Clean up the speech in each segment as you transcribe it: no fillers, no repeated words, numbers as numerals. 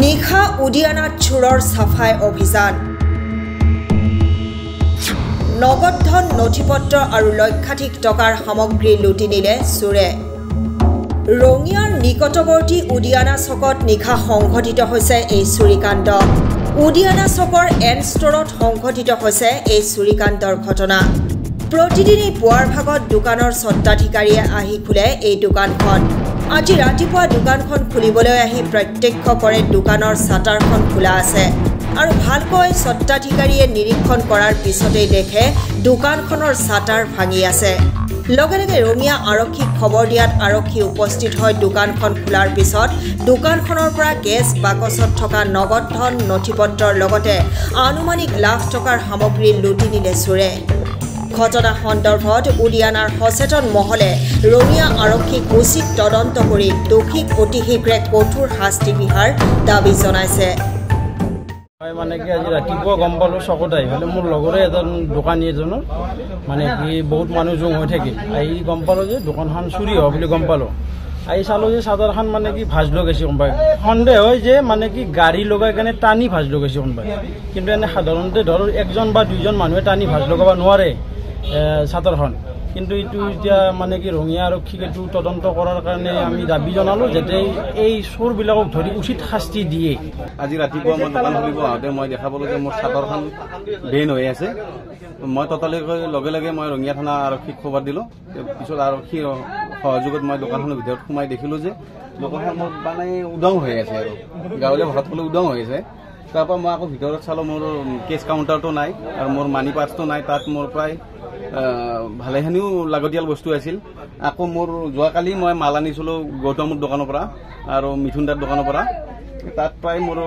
নিশা উদিয়ানাত চোৰৰ সাফাই অভিযান নগদ ধন নথিপত্ৰ আৰু লক্ষাধিক টকাৰ সামগ্ৰী লুটি নিলে চোৰে ৰঙিয়াৰ নিকটৱৰ্তী উদিয়ানা চকত নিশা সংঘটিত হৈছে এই চুৰিকাণ্ড উদিয়ানা চকৰ এন ষ্টৰত সংঘটিত হৈছে এই চুৰিকাণ্ডৰ ঘটনা প্ৰতিদিনে পুৱাৰ ভাগত দোকানৰ সত্তাধিকাৰীয়ে আহি খুলে এই দোকানখন আজি ৰাতিপুৱা দোকানখন খুলিবলৈ আহি প্ৰত্যক্ষ কৰে দোকানৰ শাটাৰখন খোলা আছে আৰু ভালকৈ সত্তাধিকাৰীয়ে নিৰীক্ষণ কৰাৰ পিছতেই দেখে দোকানখনৰ শাটাৰ ভাঙি আছে লগে লগে ৰঙিয়া আৰক্ষীক খবৰ দিয়াত আৰক্ষী উপস্থিত হয় দোকানখন খোলাৰ পিছত দোকানখনৰ পৰা কেছ বাকচত থকা নগদ ধন নথিপত্ৰৰ লগতে আনুমানিক লাখ টকাৰ সামগ্ৰী লুটি নিলে চোৰে ঘটনা সন্দৰ্ভত উদিয়ানাৰ সচেতন মহলে ৰঙিয়া আৰক্ষীক উচিত তদন্ত কৰি দোষীক অতি শীঘ্ৰে কঠোৰ শাস্তি বিহাৰ দাবী জনাইছে মানে কি আজি ৰাতিপুৱা গম পালো চকত আহি পেলাই মোৰ লগৰে এজন দোকানী এজনৰ মানে কি বহুত মানুহ জং হৈ থাকে আহি গম পালো যে দোকানখন চুৰি হোৱা বুলি গম পালো আহি চালো যে চাদৰখন মানে কি ভাজ লগাইছে কোনোবাই সন্দেহ হয় যে মানে কি গাড়ী লগাই কেনে টানি ভাজ লগাইছে কোনোবাই কিন্তু এনে সাধাৰণতে ধৰ একজন বা দুইজন মানুহে টানি ভাজ লগাব নোৱাৰে চাদৰখন কিন্তু এইটো এতিয়া মানে কি ৰঙিয়া আৰক্ষীক এইটো তদন্ত কৰাৰ কাৰণে আমি দাবী জনালো যাতে এই চোৰবিলাকক ধৰি উচিত শাস্তি দিয়ে আজি ৰাতিপুৱা মই দোকান খুলিব আহোঁতে মই দেখা পালোঁ যে মোৰ চাদৰখন বেন হৈ আছে মই ততালিকৈ লগে লগে মই ৰঙিয়া থানা আৰক্ষীক খবৰ দিলোঁ পিছত আৰক্ষীৰ সহযোগত মই দোকানখনৰ ভিতৰত সোমাই দেখিলোঁ যে দোকানখন মোৰ মানে উদং হৈ আছে আৰু গাঁৱলীয়া ভাষাত ক'লে উদং হৈ আছে তাৰপৰা মই আকৌ ভিতৰত চালোঁ মোৰ কেছ কাউণ্টাৰটো নাই আৰু মোৰ মানি পাৰ্চটো নাই তাত মোৰ প্ৰায় ভালেখিনিও লাগতিয়াল বস্তু আছিল আকৌ মোৰ যোৱাকালি মই মাল আনিছিলোঁ গৌতমৰ দোকানৰ পৰা আৰু মিথুন দাৰ দোকানৰ পৰা তাত প্ৰায় মোৰ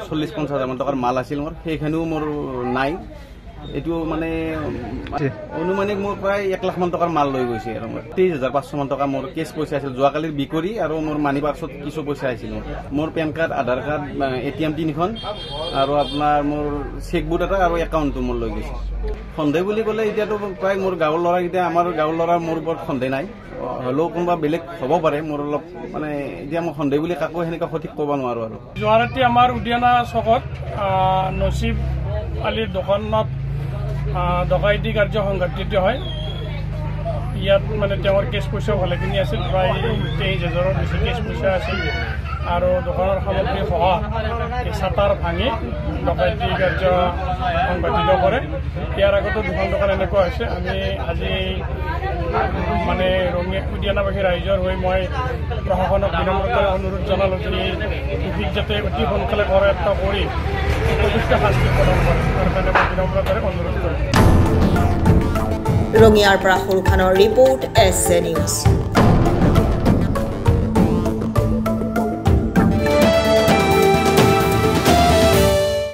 40-50 হাজাৰ টকাৰ মাল আছিল মোৰ সেইখিনিও মোৰ নাই এইটো মানে অনুমানিক মোৰ প্ৰায় 1 লাখ মান টকাৰ মাল লৈ গৈছে আৰু 23,500 মান টকা মোৰ কেছ পইচা আছিল যোৱাকালিৰ বিকৰি আৰু মোৰ মানি পাৰ্চত কিছু পইচা আছিল মোৰ পেন কাৰ্ড আধাৰ কাৰ্ড ATM 3খন আৰু আপোনাৰ মোৰ চেকবুক এটা আৰু একাউণ্টটো মোৰ লৈ গৈছে সন্দেহ বুলি ক'লে এতিয়াতো প্ৰায় মোৰ গাঁৱৰ ল'ৰাকেইটা আমাৰ গাঁৱৰ ল'ৰা মোৰ ওপৰত সন্দেহ নাই হ'লেও কোনোবা বেলেগ হ'ব পাৰে মোৰ অলপ মানে এতিয়া মই সন্দেহ বুলি কাকো সেনেকুৱা সঠিক ক'ব নোৱাৰোঁ আৰু যোৱা ৰাতি আমাৰ উদিয়ানা চকত নচিব আলীৰ দোকানত ডকাইতি কাৰ্য সংঘটিত হয় ইয়াত মানে তেওঁৰ কেছ পইচাও ভালেখিনি আছিল প্ৰায় 23,000ৰ বেছি কেছ পইচা আছিল আৰু দোকানৰ সামগ্ৰী সহ চাটাৰ ভাঙি ডকাইতি কাৰ্য সংঘটিত কৰে ইয়াৰ আগতো দুখন দোকান এনেকুৱা হৈছে আমি আজি মানে ৰঙিয়া উদিয়ানাবাসী ৰাইজৰ হৈ মই প্ৰশাসনক বিনম্ৰতাৰে অনুৰোধ জনালোঁ যে ট্ৰেফিক যাতে অতি সোনকালে কৰায়ত্ব কৰি উপযুক্ত শাস্তি প্ৰদান কৰে তাৰ কাৰণে মই বিনম্ৰতাৰে অনুৰোধ কৰিম ৰঙিয়াৰ পৰা সৰুখানৰ ৰিপৰ্ট SC নিউজ